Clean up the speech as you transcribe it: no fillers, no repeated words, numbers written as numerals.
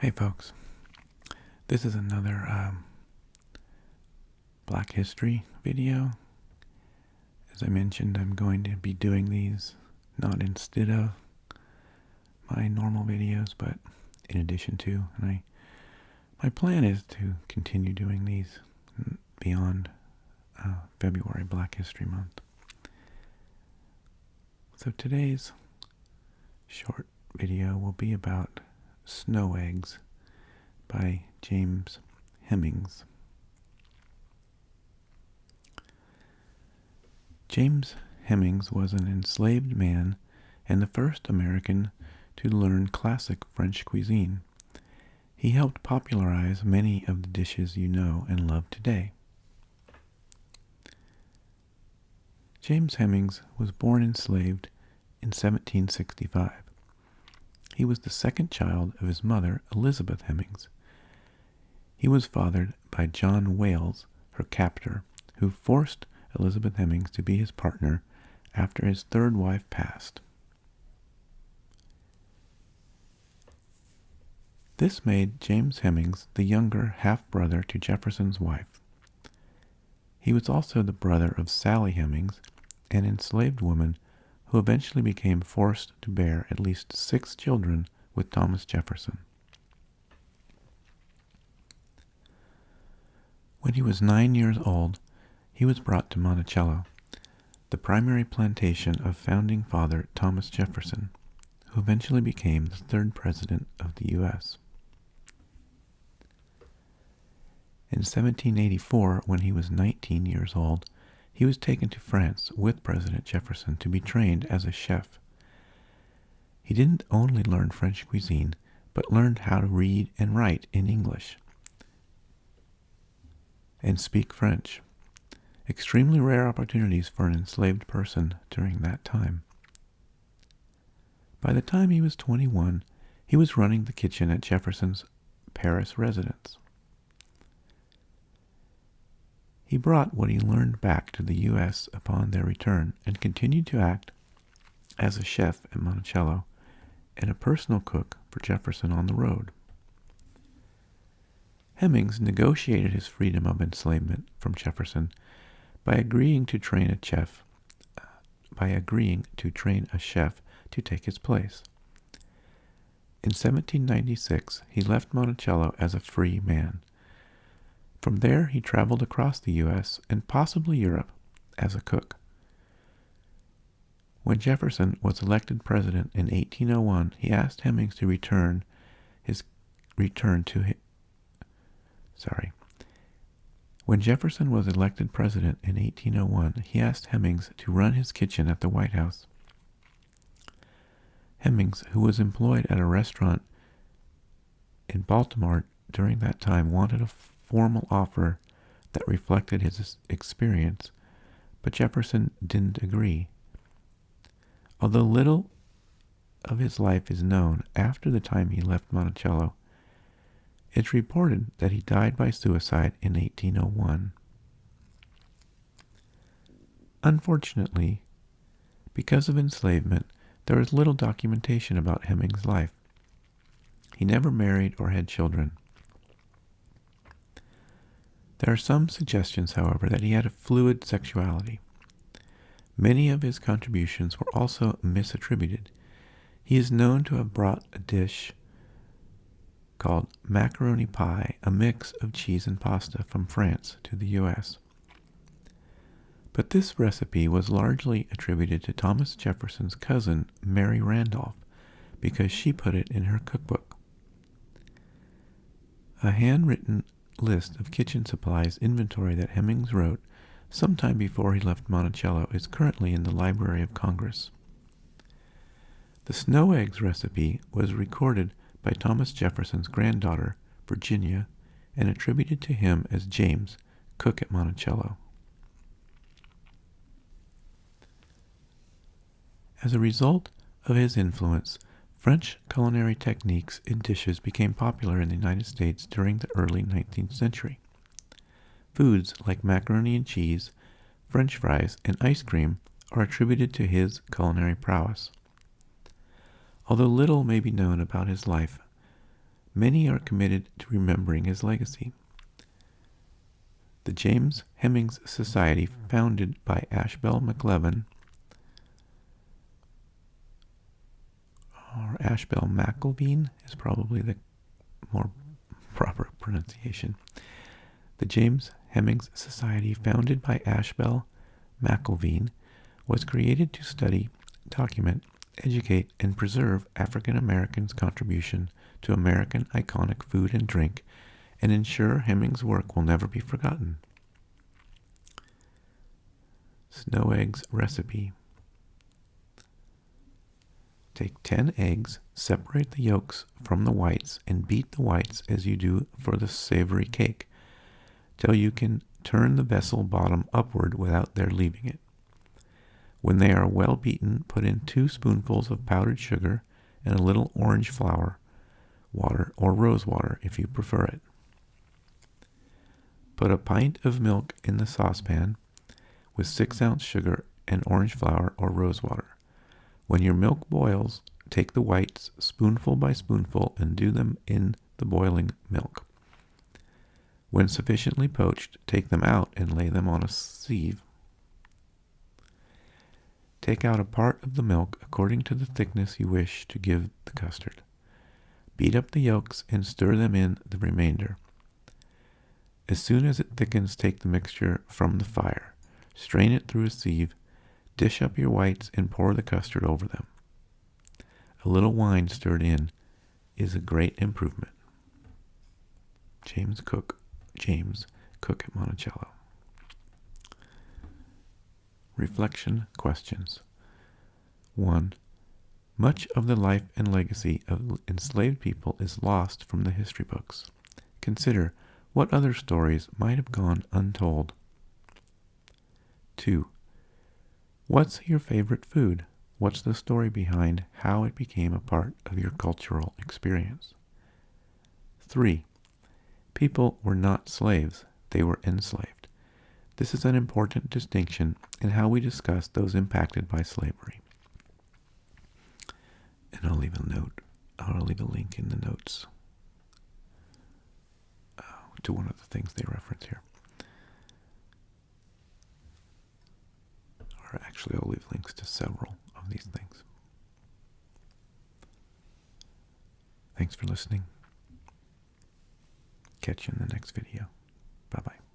Hey folks, this is another Black History video. As I mentioned, I'm going to be doing these not instead of my normal videos, but in addition to. And my plan is to continue doing these beyond February, Black History Month. So today's short video will be about Snow Eggs by James Hemings. James Hemings was an enslaved man and the first American to learn classic French cuisine. He helped popularize many of the dishes you know and love today. James Hemings was born enslaved in 1765. He was the second child of his mother, Elizabeth Hemings. He was fathered by John Wales, her captor, who forced Elizabeth Hemings to be his partner after his third wife passed. This made James Hemings the younger half-brother to Jefferson's wife. He was also the brother of Sally Hemings, an enslaved woman who eventually became forced to bear at least 6 children with Thomas Jefferson. When he was 9 years old, he was brought to Monticello, the primary plantation of founding father Thomas Jefferson, who eventually became the 3rd president of the U.S. In 1784, when he was 19 years old, he was taken to France with President Jefferson to be trained as a chef. He didn't only learn French cuisine, but learned how to read and write in English and speak French. Extremely rare opportunities for an enslaved person during that time. By the time he was 21, he was running the kitchen at Jefferson's Paris residence. He brought what he learned back to the U.S. upon their return and continued to act as a chef at Monticello and a personal cook for Jefferson on the road. Hemings negotiated his freedom of enslavement from Jefferson by agreeing to train a chef to take his place. In 1796, he left Monticello as a free man. From there, he traveled across the U.S. and possibly Europe as a cook. When Jefferson was elected president in 1801, he asked Hemings to When Jefferson was elected president in 1801, he asked Hemings to run his kitchen at the White House. Hemings, who was employed at a restaurant in Baltimore during that time, wanted a formal offer that reflected his experience, but Jefferson didn't agree. Although little of his life is known after the time he left Monticello, it's reported that he died by suicide in 1801. Unfortunately, because of enslavement, there is little documentation about Hemings' life. He never married or had children. There are some suggestions, however, that he had a fluid sexuality. Many of his contributions were also misattributed. He is known to have brought a dish called macaroni pie, a mix of cheese and pasta, from France to the U.S. But this recipe was largely attributed to Thomas Jefferson's cousin, Mary Randolph, because she put it in her cookbook. A handwritten list of kitchen supplies inventory that Hemings wrote sometime before he left Monticello is currently in the Library of Congress. The snow eggs recipe was recorded by Thomas Jefferson's granddaughter, Virginia, and attributed to him as James, cook at Monticello. As a result of his influence, French culinary techniques and dishes became popular in the United States during the early 19th century. Foods like macaroni and cheese, French fries, and ice cream are attributed to his culinary prowess. Although little may be known about his life, Many are committed to remembering his legacy. The James Hemings Society, founded by Ashbel McLevin, or Ashbel McElveen is probably the more proper pronunciation. The James Hemings Society, founded by Ashbel McElveen, was created to study, document, educate, and preserve African Americans' contribution to American iconic food and drink, and ensure Hemings' work will never be forgotten. Snow eggs recipe. Take 10 eggs, separate the yolks from the whites, and beat the whites as you do for the savory cake, till you can turn the vessel bottom upward without their leaving it. When they are well beaten, put in 2 spoonfuls of powdered sugar and a little orange flower water or rosewater if you prefer it. Put a pint of milk in the saucepan with 6-ounce sugar and orange flower or rosewater. When your milk boils, take the whites spoonful by spoonful and do them in the boiling milk. When sufficiently poached, take them out and lay them on a sieve. Take out a part of the milk according to the thickness you wish to give the custard. Beat up the yolks and stir them in the remainder. As soon as it thickens, take the mixture from the fire. Strain it through a sieve. Dish up your whites and pour the custard over them. A little wine stirred in is a great improvement. James Cook at Monticello. Reflection questions. 1. Much of the life and legacy of enslaved people is lost from the history books. Consider what other stories might have gone untold. 2. What's your favorite food? What's the story behind how it became a part of your cultural experience? 3. People were not slaves, they were enslaved. This is an important distinction in how we discuss those impacted by slavery. And I'll leave a link in the notes to one of the things they reference here. Or actually, I'll leave links to several of these things. Thanks for listening. Catch you in the next video. Bye-bye.